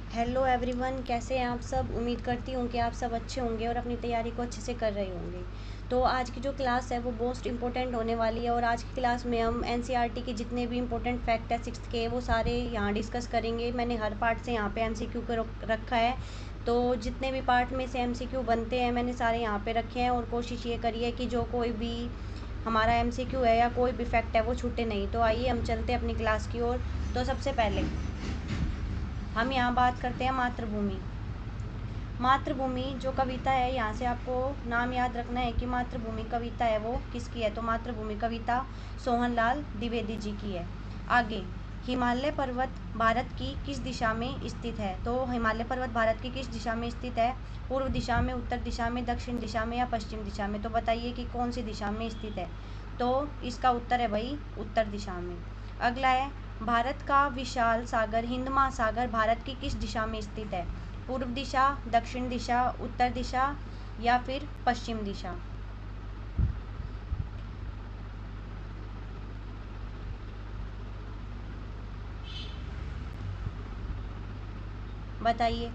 Hello everyone, कैसे हैं आप सब। उम्मीद करती हूँ कि आप सब अच्छे होंगे और अपनी तैयारी को अच्छे से कर रहे होंगे। तो आज की जो क्लास है वो मोस्ट इम्पोर्टेंट होने वाली है और आज की क्लास में हम एनसीईआरटी के जितने भी इम्पोर्टेंट फैक्ट है सिक्स्थ के वो सारे यहाँ डिस्कस करेंगे। मैंने हर पार्ट से यहाँ पे एमसीक्यू को रखा है, तो जितने भी पार्ट में से एमसीक्यू बनते हैं मैंने सारे यहाँ पे रखे हैं और कोशिश ये करिए कि जो कोई भी हमारा एमसीक्यू है या कोई भी फैक्ट है वो छूटे नहीं। तो आइए हम चलते हैं अपनी क्लास की ओर। तो सबसे पहले हम यहाँ बात करते हैं मातृभूमि। मातृभूमि जो कविता है, यहाँ से आपको नाम याद रखना है कि मातृभूमि कविता है वो किसकी है। तो मातृभूमि कविता सोहनलाल द्विवेदी जी की है। आगे, हिमालय पर्वत भारत की किस दिशा में स्थित है। तो हिमालय पर्वत भारत की किस दिशा में स्थित है। पूर्व दिशा में, उत्तर दिशा में, दक्षिण दिशा में या पश्चिम दिशा में। तो बताइए कि कौन सी दिशा में स्थित है। तो इसका उत्तर है भाई उत्तर दिशा में। अगला है, भारत का विशाल सागर हिंद महासागर भारत की किस दिशा में स्थित है। पूर्व दिशा, दक्षिण दिशा, उत्तर दिशा या फिर पश्चिम दिशा। बताइए।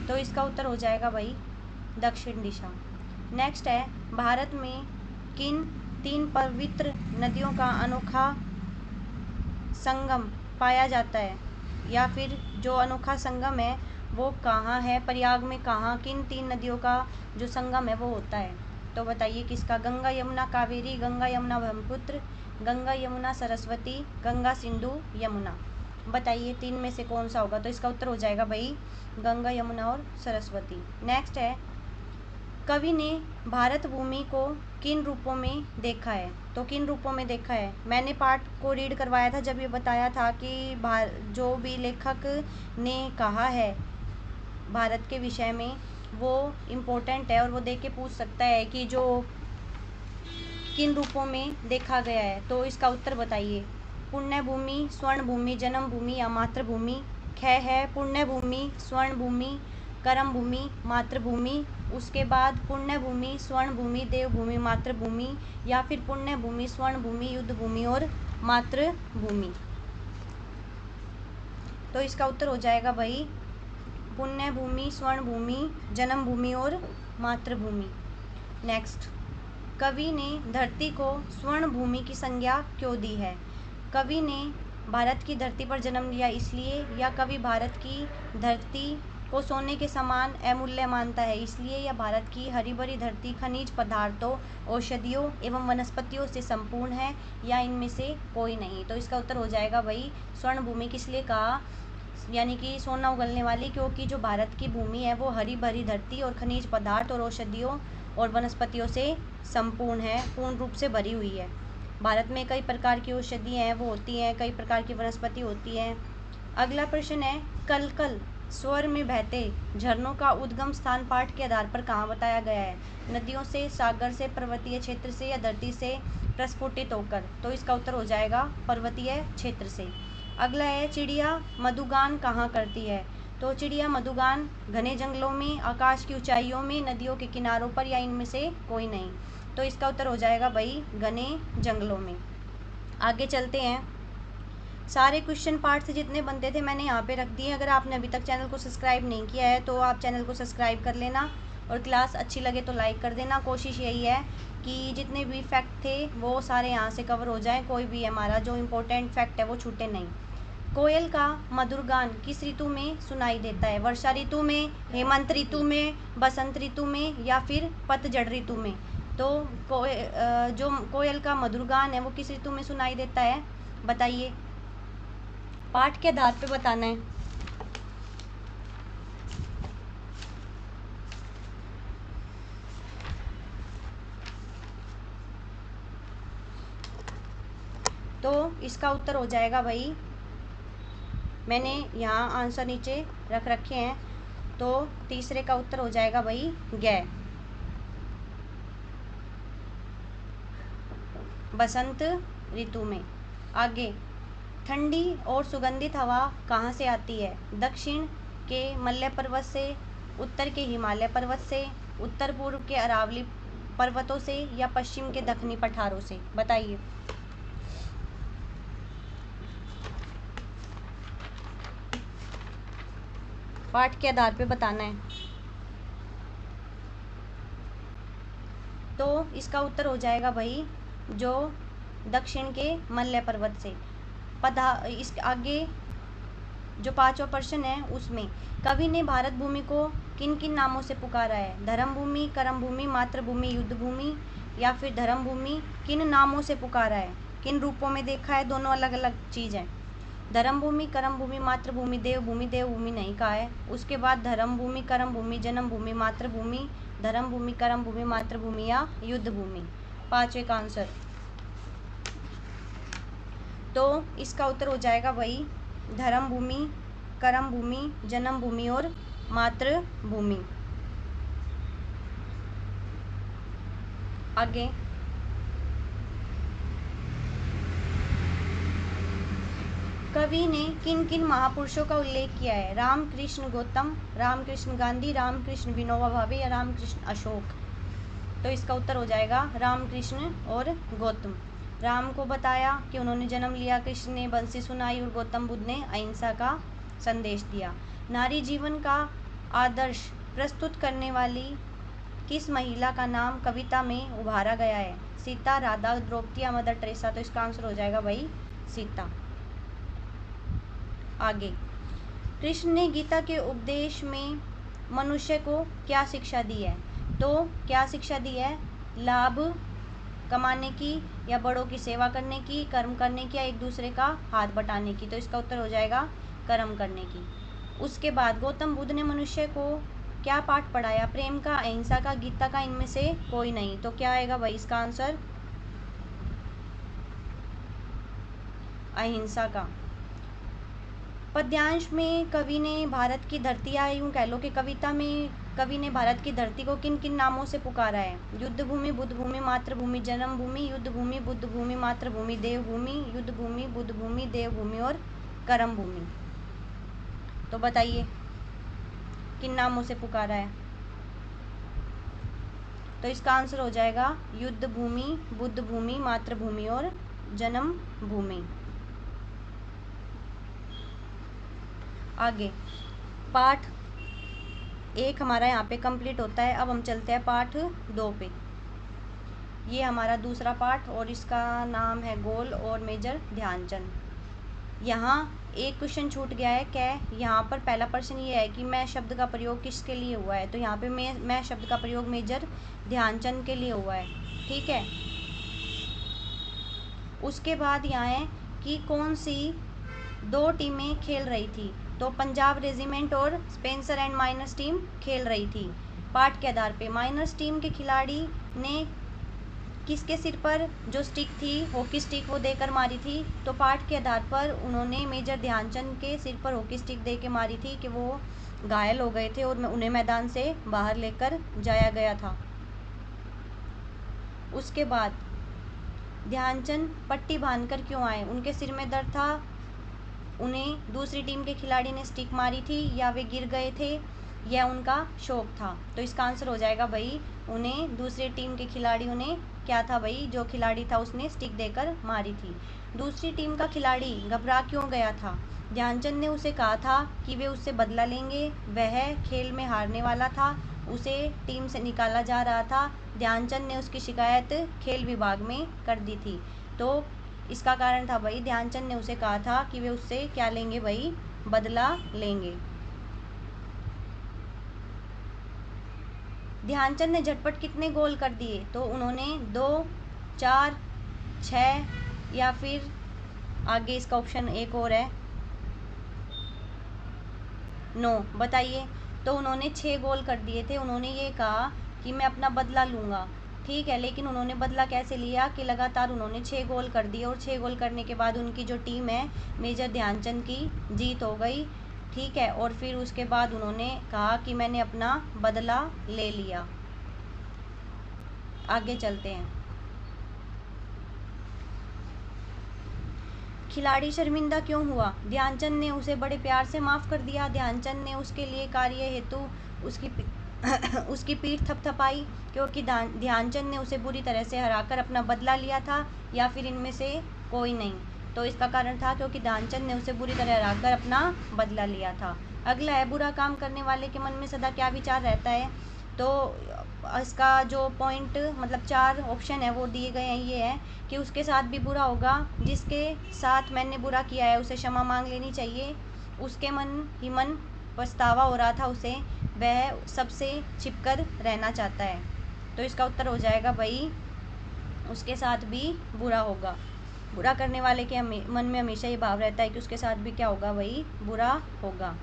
तो इसका उत्तर हो जाएगा भाई दक्षिण दिशा। नेक्स्ट है, भारत में किन तीन पवित्र नदियों का अनोखा संगम पाया जाता है, या फिर जो अनोखा संगम है वो कहाँ है, प्रयाग में कहाँ किन तीन नदियों का जो संगम है वो होता है। तो बताइए किसका। गंगा यमुना कावेरी, गंगा यमुना ब्रह्मपुत्र, गंगा यमुना सरस्वती, गंगा सिंधु यमुना। बताइए तीन में से कौन सा होगा। तो इसका उत्तर हो जाएगा भाई गंगा यमुना और सरस्वती। नेक्स्ट है, कवि ने भारत भूमि को किन रूपों में देखा है। तो किन रूपों में देखा है, मैंने पाठ को रीड करवाया था जब ये बताया था कि जो भी लेखक ने कहा है भारत के विषय में वो इम्पोर्टेंट है और वो देख के पूछ सकता है कि जो किन रूपों में देखा गया है। तो इसका उत्तर बताइए। पुण्य भूमि, स्वर्ण भूमि, जन्म भूमि या मातृभूमि। ख है पुण्य भूमि, स्वर्ण भूमि, कर्म भूमि, मातृभूमि। उसके बाद पुण्य भूमि, स्वर्ण भूमि, देवभूमि, मातृभूमि, या फिर पुण्य भूमि, स्वर्ण भूमि, युद्ध भूमि और मातृभूमि। तो इसका उत्तर हो जाएगा भाई पुण्य भूमि, स्वर्ण भूमि, जन्म भूमि और मातृभूमि। नेक्स्ट, कवि ने धरती को स्वर्ण भूमि की संज्ञा क्यों दी है। कवि ने भारत की धरती पर जन्म लिया इसलिए, या कवि भारत की धरती को सोने के समान अमूल्य मानता है इसलिए, या भारत की हरी भरी धरती खनिज पदार्थों, औषधियों एवं वनस्पतियों से संपूर्ण है, या इनमें से कोई नहीं। तो इसका उत्तर हो जाएगा भाई स्वर्ण भूमि। किस लिए कहा, यानी कि सोना उगलने वाली, क्योंकि जो भारत की भूमि है वो हरी भरी धरती और खनिज पदार्थ और औषधियों और वनस्पतियों से संपूर्ण है, पूर्ण रूप से भरी हुई है। भारत में कई प्रकार की औषधियाँ हैं वो होती हैं, कई प्रकार की वनस्पति होती हैं। अगला प्रश्न है, कल कल स्वर में बहते झरनों का उद्गम स्थान पाठ के आधार पर कहाँ बताया गया है। नदियों से, सागर से, पर्वतीय क्षेत्र से या धरती से प्रस्फुटित होकर। तो इसका उत्तर हो जाएगा पर्वतीय क्षेत्र से। अगला है, चिड़िया मधुगान कहाँ करती है। तो चिड़िया मधुगान घने जंगलों में, आकाश की ऊंचाइयों में, नदियों के किनारों पर, या इनमें से कोई नहीं। तो इसका उत्तर हो जाएगा भाई घने जंगलों में। आगे चलते हैं। सारे क्वेश्चन पार्ट से जितने बनते थे मैंने यहाँ पे रख दिए। अगर आपने अभी तक चैनल को सब्सक्राइब नहीं किया है तो आप चैनल को सब्सक्राइब कर लेना और क्लास अच्छी लगे तो लाइक कर देना। कोशिश यही है कि जितने भी फैक्ट थे वो सारे यहाँ से कवर हो जाएं, कोई भी हमारा जो इम्पोर्टेंट फैक्ट है वो छूटे नहीं। कोयल का मधुर गान किस ऋतु में सुनाई देता है। वर्षा ऋतु में, हेमंत ऋतु में, बसंत ऋतु में या फिर पतझड़ ऋतु में। तो जो कोयल का मधुर गान है वो किस ऋतु में सुनाई देता है, बताइए। पाठ के आधार पे बताना है। तो इसका उत्तर हो जाएगा भाई, मैंने यहाँ आंसर नीचे रख रखे हैं। तो तीसरे का उत्तर हो जाएगा भाई ग, बसंत ऋतु में। आगे, ठंडी और सुगंधित हवा कहाँ से आती है। दक्षिण के मलय पर्वत से, उत्तर के हिमालय पर्वत से, उत्तर पूर्व के अरावली पर्वतों से या पश्चिम के दक्षिणी पठारों से। बताइए। पाठ के आधार पे बताना है। तो इसका उत्तर हो जाएगा भाई जो दक्षिण के मल्य पर्वत से इस आगे जो 5वां प्रश्न है उसमें कवि ने भारत भूमि को किन किन नामों से पुकारा है? धर्म भूमि, कर्म भूमि, मातृभूमि, युद्ध भूमि, या फिर धर्म भूमि किन नामों से पुकारा है? किन रूपों में देखा है? दोनों अलग अलग चीज़ है। धर्म भूमि, कर्म भूमि, मातृभूमि, देवभूमि नहीं कहा है। उसके बाद धर्म भूमि, कर्म भूमि, जन्म भूमि, मातृभूमि, धर्म भूमि, कर्म भूमि, मातृभूमि या युद्ध भूमि। 5वें का आंसर। तो इसका उत्तर हो जाएगा वही धर्म भूमि, कर्म भूमि, जन्म भूमि और मातृभूमि। आगे कवि ने किन किन महापुरुषों का उल्लेख किया है? रामकृष्ण गौतम, रामकृष्ण गांधी, रामकृष्ण विनोबा भावे या रामकृष्ण अशोक। तो इसका उत्तर हो जाएगा रामकृष्ण और गौतम। राम को बताया कि उन्होंने जन्म लिया, कृष्ण ने बंसी सुनाई और गौतम बुद्ध ने अहिंसा का संदेश दिया। नारी जीवन का आदर्श प्रस्तुत करने वाली किस महिला का नाम कविता में उभारा गया है? सीता, राधा, द्रौपदी या मदर टेरेसा। तो इसका आंसर हो जाएगा भाई सीता। आगे कृष्ण ने गीता के उपदेश में मनुष्य को क्या शिक्षा दी है? तो क्या शिक्षा दी है? लाभ कमाने की या बड़ों की सेवा करने की, कर्म करने की या एक दूसरे का हाथ बटाने की। तो इसका उत्तर हो जाएगा कर्म करने की। उसके बाद गौतम बुद्ध ने मनुष्य को क्या पाठ पढ़ाया? प्रेम का, अहिंसा का, गीता का, इनमें से कोई नहीं। तो क्या आएगा भाई इसका आंसर? अहिंसा का। पद्यांश में कवि ने भारत की धरती, या यूँ कह लो कि कविता में कवि ने भारत की धरती को किन किन नामों से पुकारा है? युद्ध भूमि, बुद्ध भूमि, मातृभूमि, जन्म भूमि, युद्ध भूमि, बुद्ध भूमि, मातृभूमि, देवभूमि, युद्ध भूमि, बुद्ध भूमि, देवभूमि और कर्म भूमि। तो बताइए किन नामों से पुकारा है? तो इसका आंसर हो जाएगा युद्ध भूमि, बुद्ध भूमि, मातृभूमि और जन्म भूमि। आगे पाठ 1 हमारा यहाँ पे कंप्लीट होता है। अब हम चलते हैं पाठ 2 पे। ये हमारा दूसरा पाठ और इसका नाम है गोल और मेजर ध्यानचंद। यहाँ एक क्वेश्चन छूट गया है। क्या? यहाँ पर पहला प्रश्न ये है कि मैं शब्द का प्रयोग किसके लिए हुआ है? तो यहाँ पे मैं शब्द का प्रयोग मेजर ध्यानचंद के लिए हुआ है। ठीक है। उसके बाद यहाँ है कि कौन सी 2 टीमें खेल रही थी? तो पंजाब रेजिमेंट और स्पेंसर एंड माइनस टीम खेल रही थी। पाठ के आधार पे माइनस टीम के खिलाड़ी ने किसके सिर पर जो स्टिक थी, हॉकी स्टिक, वो देकर मारी थी? तो पाठ के आधार पर उन्होंने मेजर ध्यानचंद के सिर पर हॉकी स्टिक दे के मारी थी कि वो घायल हो गए थे और उन्हें मैदान से बाहर लेकर जाया गया था। उसके बाद ध्यानचंद पट्टी बांधकर क्यों आए? उनके सिर में दर्द था, उन्हें दूसरी टीम के खिलाड़ी ने स्टिक मारी थी, या वे गिर गए थे, या उनका शौक था? तो इसका आंसर हो जाएगा भाई उन्हें दूसरी टीम के खिलाड़ियों ने क्या था भाई, जो खिलाड़ी था उसने स्टिक देकर मारी थी। दूसरी टीम का खिलाड़ी घबरा क्यों गया था? ध्यानचंद ने उसे कहा था कि वे उससे बदला लेंगे, वह खेल में हारने वाला था, उसे टीम से निकाला जा रहा था। ध्यानचंद ने उसकी शिकायत खेल विभाग में कर दी थी। तो इसका कारण था भाई ध्यानचंद ने उसे कहा था कि वे उससे क्या लेंगे भाई, बदला लेंगे। ध्यानचंद ने झटपट कितने गोल कर दिए? तो उन्होंने 2, 4, 6 या फिर आगे इसका ऑप्शन एक और है 9। बताइए। तो उन्होंने 6 गोल कर दिए थे। उन्होंने ये कहा कि मैं अपना बदला लूँगा। ठीक है, लेकिन उन्होंने बदला कैसे लिया कि लगातार उन्होंने 6 गोल कर दिए और 6 गोल करने के बाद उनकी जो टीम है मेजर ध्यानचंद की जीत हो गई। ठीक है, और फिर उसके बाद उन्होंने कहा कि मैंने अपना बदला ले लिया। आगे चलते हैं। खिलाड़ी शर्मिंदा क्यों हुआ? ध्यानचंद ने उसे बड़े प्यार से माफ़ कर दिया, ध्यानचंद ने उसके लिए कार्य हेतु उसकी पीठ थपथपाई क्योंकि ध्यानचंद ने उसे बुरी तरह से हराकर अपना बदला लिया था, या फिर इनमें से कोई नहीं? तो इसका कारण था क्योंकि ध्यानचंद ने उसे बुरी तरह हराकर अपना बदला लिया था। अगला है बुरा काम करने वाले के मन में सदा क्या विचार रहता है। तो इसका जो पॉइंट मतलब 4 ऑप्शन है वो दिए गए हैं। ये है कि उसके साथ भी बुरा होगा, जिसके साथ मैंने बुरा किया है उसे क्षमा मांग लेनी चाहिए, उसके मन पछतावा हो रहा था उसे, वह सबसे छिपकर रहना चाहता है। तो इसका उत्तर हो जाएगा भाई उसके साथ भी बुरा होगा। बुरा करने वाले के मन में हमेशा ये भाव रहता है कि उसके साथ भी क्या होगा, वही बुरा होगा।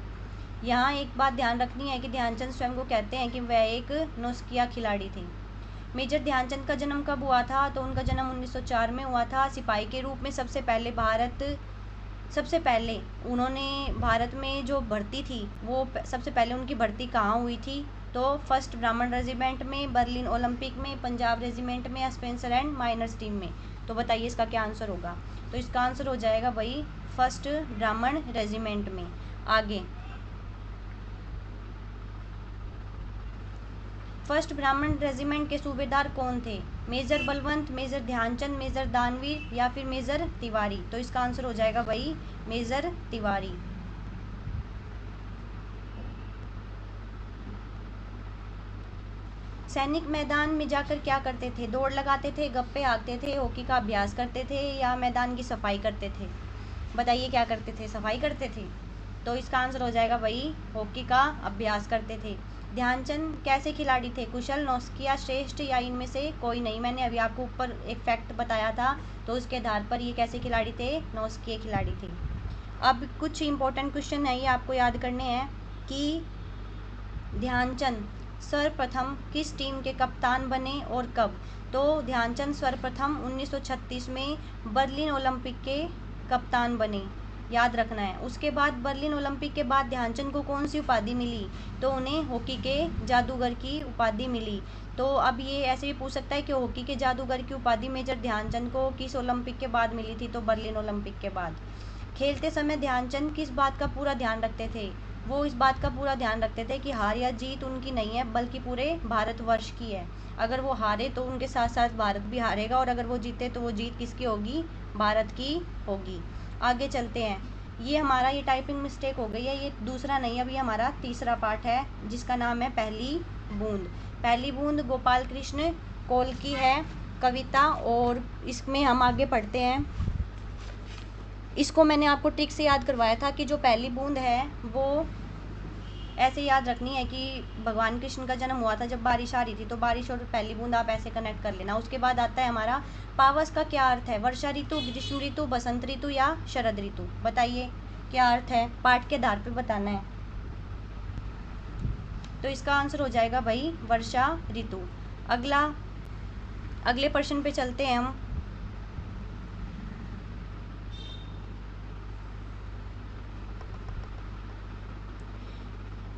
यहाँ एक बात ध्यान रखनी है कि ध्यानचंद स्वयं को कहते हैं कि वह एक नौसिखिया खिलाड़ी थे। मेजर ध्यानचंद का जन्म कब हुआ था, तो उनका जन्म 1904 में हुआ था। सिपाही के रूप में सबसे पहले उन्होंने भारत में जो भर्ती थी वो सबसे पहले उनकी भर्ती कहाँ हुई थी, तो फर्स्ट ब्राह्मण रेजिमेंट में, बर्लिन ओलंपिक में, पंजाब रेजिमेंट में, स्पेंसर एंड माइनर्स टीम में। तो बताइए इसका क्या आंसर होगा। तो इसका आंसर हो जाएगा भाई फर्स्ट ब्राह्मण रेजिमेंट में। आगे फर्स्ट ब्राह्मण रेजिमेंट के सूबेदार कौन थे, major Balwant, major Dhyanchand, major Danveer या फिर मेजर तिवारी। तो इसका आंसर हो जाएगा भाई मेजर तिवारी। सैनिक मैदान में जाकर क्या करते थे, दौड़ लगाते थे, गप्पे हाँकते थे, हॉकी का अभ्यास करते थे या मैदान की सफाई करते थे। बताइए क्या करते थे, सफाई करते थे। तो इसका आंसर हो जाएगा भाई हॉकी का अभ्यास करते थे। ध्यानचंद कैसे खिलाड़ी थे, कुशल, नौसिखिया, श्रेष्ठ या इनमें से कोई नहीं। मैंने अभी आपको ऊपर एक फैक्ट बताया था, तो उसके आधार पर ये कैसे खिलाड़ी थे, नौसिखिए खिलाड़ी थे। अब कुछ इंपॉर्टेंट क्वेश्चन है ये आपको याद करने हैं कि ध्यानचंद सर्वप्रथम किस टीम के कप्तान बने और कब। तो ध्यानचंद सर्वप्रथम 1936 में बर्लिन ओलंपिक के कप्तान बने, याद रखना है। उसके बाद बर्लिन ओलंपिक के बाद ध्यानचंद को कौन सी उपाधि मिली, तो उन्हें हॉकी के जादूगर की उपाधि मिली। तो अब ये ऐसे भी पूछ सकता है कि हॉकी के जादूगर की उपाधि मेजर ध्यानचंद को किस ओलंपिक के बाद मिली थी, तो बर्लिन ओलंपिक के बाद। खेलते समय ध्यानचंद किस बात का पूरा ध्यान रखते थे, वो इस बात का पूरा ध्यान रखते थे कि हार या जीत उनकी नहीं है बल्कि पूरे भारतवर्ष की है। अगर वो हारे तो उनके साथ साथ भारत भी हारेगा, और अगर वो जीते तो वो जीत किसकी होगी, भारत की होगी। आगे चलते हैं। ये हमारा ये टाइपिंग मिस्टेक हो गई है, ये दूसरा नहीं, अब ये हमारा तीसरा पार्ट है जिसका नाम है पहली बूंद। पहली बूंद गोपाल कृष्ण कौल की है कविता, और इसमें हम आगे पढ़ते हैं। इसको मैंने आपको ट्रिक से याद करवाया था कि जो पहली बूंद है वो ऐसे याद रखनी है कि भगवान कृष्ण का जन्म हुआ था जब बारिश आ रही थी, तो बारिश और पहली बूंद आप ऐसे कनेक्ट कर लेना। उसके बाद आता है हमारा पावस का क्या अर्थ है, वर्षा ऋतु, ग्रीष्म ऋतु, बसंत ऋतु या शरद ऋतु। बताइए क्या अर्थ है, पाठ के आधार पे बताना है। तो इसका आंसर हो जाएगा भाई वर्षा ऋतु। अगले प्रश्न पे चलते हैं हम।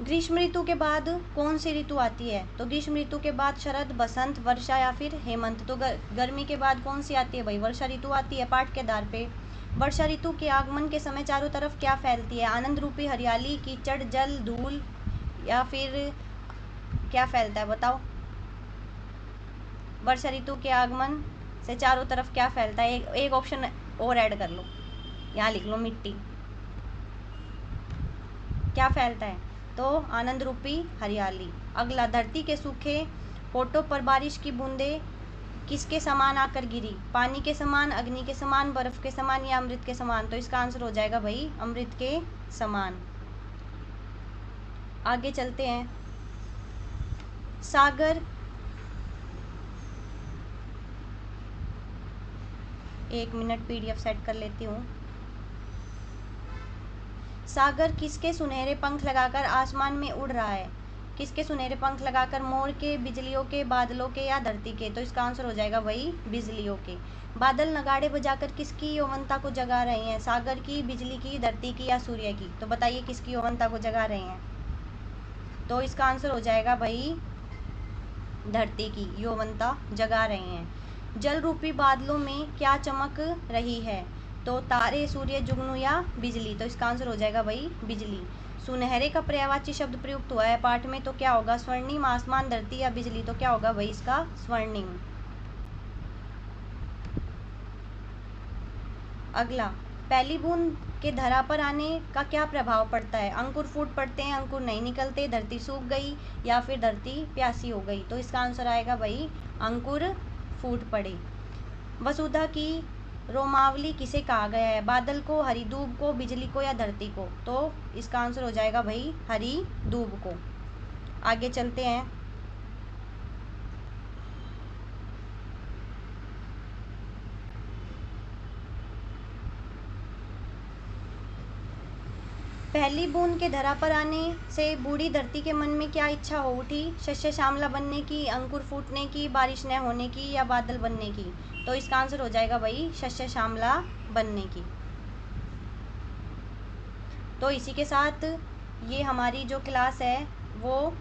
ग्रीष्म ऋतु के बाद कौन सी ऋतु आती है, तो ग्रीष्म ऋतु के बाद शरद, बसंत, वर्षा या फिर हेमंत। तो गर्मी के बाद कौन सी आती है भाई, वर्षा ऋतु आती है पाठ के आधार पे। वर्षा ऋतु के आगमन के समय चारों तरफ क्या फैलती है, आनंद रूपी हरियाली, कीचड़, जल, धूल या फिर क्या फैलता है, बताओ। वर्षा ऋतु के आगमन से चारों तरफ क्या फैलता है, एक ऑप्शन और ऐड कर लो, यहाँ लिख लो मिट्टी। क्या फैलता है, तो आनंद रूपी हरियाली। अगला, धरती के सूखे होठों पर बारिश की बूंदें किसके समान आकर गिरी, पानी के समान, अग्नि के समान, बर्फ के समान या अमृत के समान। तो इसका आंसर हो जाएगा भाई अमृत के समान। आगे चलते हैं। सागर, एक मिनट पीडीएफ सेट कर लेती हूँ। सागर किसके सुनहरे पंख लगाकर आसमान में उड़ रहा है, किसके सुनहरे पंख लगाकर, मोर के, बिजलियों के, बादलों के या धरती के। तो इसका आंसर हो जाएगा वही बिजलियों के। बादल नगाड़े बजाकर किसकी यौवनता को जगा रहे हैं, सागर की, बिजली की, धरती की या सूर्य की। तो बताइए किसकी यौवनता को जगा रहे हैं, तो इसका आंसर हो जाएगा भाई धरती की यौवनता जगा रहे हैं। जल रूपी बादलों में क्या चमक रही है, तो तारे, सूर्य, जुगनू या बिजली। तो इसका आंसर हो जाएगा भाई बिजली। सुनहरे का पर्यायवाची शब्द प्रयुक्त हुआ है पाठ में, तो क्या होगा, स्वर्णिम, आसमान, धरती या बिजली। तो क्या होगा भाई इसका स्वर्णिम। अगला, पहली बूंद के धरा पर आने का क्या प्रभाव पड़ता है? अंकुर फूट पड़ते हैं, अंकुर नहीं निकलते, धरती सूख गई या फिर धरती प्यासी हो गई। तो इसका आंसर आएगा भाई अंकुर फूट पड़े। वसुधा की रोमावली किसे कहा गया है? बादल को, हरिधूप को, बिजली को या धरती को? तो इसका आंसर हो जाएगा भाई हरिधूप को। आगे चलते हैं। पहली बूंद के धरा पर आने से बूढ़ी धरती के मन में क्या इच्छा हो उठी? शस्य श्यामला बनने की, अंकुर फूटने की, बारिश न होने की या बादल बनने की? तो इसका आंसर हो जाएगा भाई शस्य श्यामला बनने की। तो इसी के साथ ये हमारी जो क्लास है वो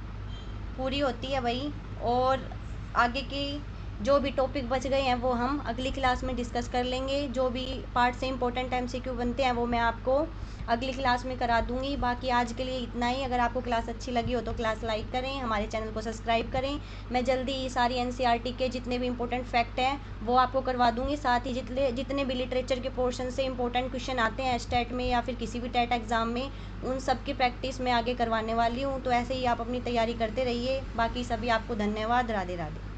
पूरी होती है भाई, और आगे के जो भी टॉपिक बच गए हैं वो हम अगली क्लास में डिस्कस कर लेंगे। जो भी पार्ट से इम्पोर्टेंट MCQ बनते हैं वो मैं आपको अगली क्लास में करा दूंगी। बाकी आज के लिए इतना ही। अगर आपको क्लास अच्छी लगी हो तो क्लास लाइक करें, हमारे चैनल को सब्सक्राइब करें। मैं जल्दी ही सारी NCERT के जितने भी इम्पोर्टेंट फैक्ट हैं वो आपको करवा दूंगी। साथ ही जितने भी लिटरेचर के पोर्शन से इम्पोर्टेंट क्वेश्चन आते हैं स्टेट में या फिर किसी भी टेट एग्ज़ाम में, उन सब की प्रैक्टिस मैं आगे करवाने वाली हूँ। तो ऐसे ही आप अपनी तैयारी करते रहिए। बाकी सभी आपको धन्यवाद। राधे राधे।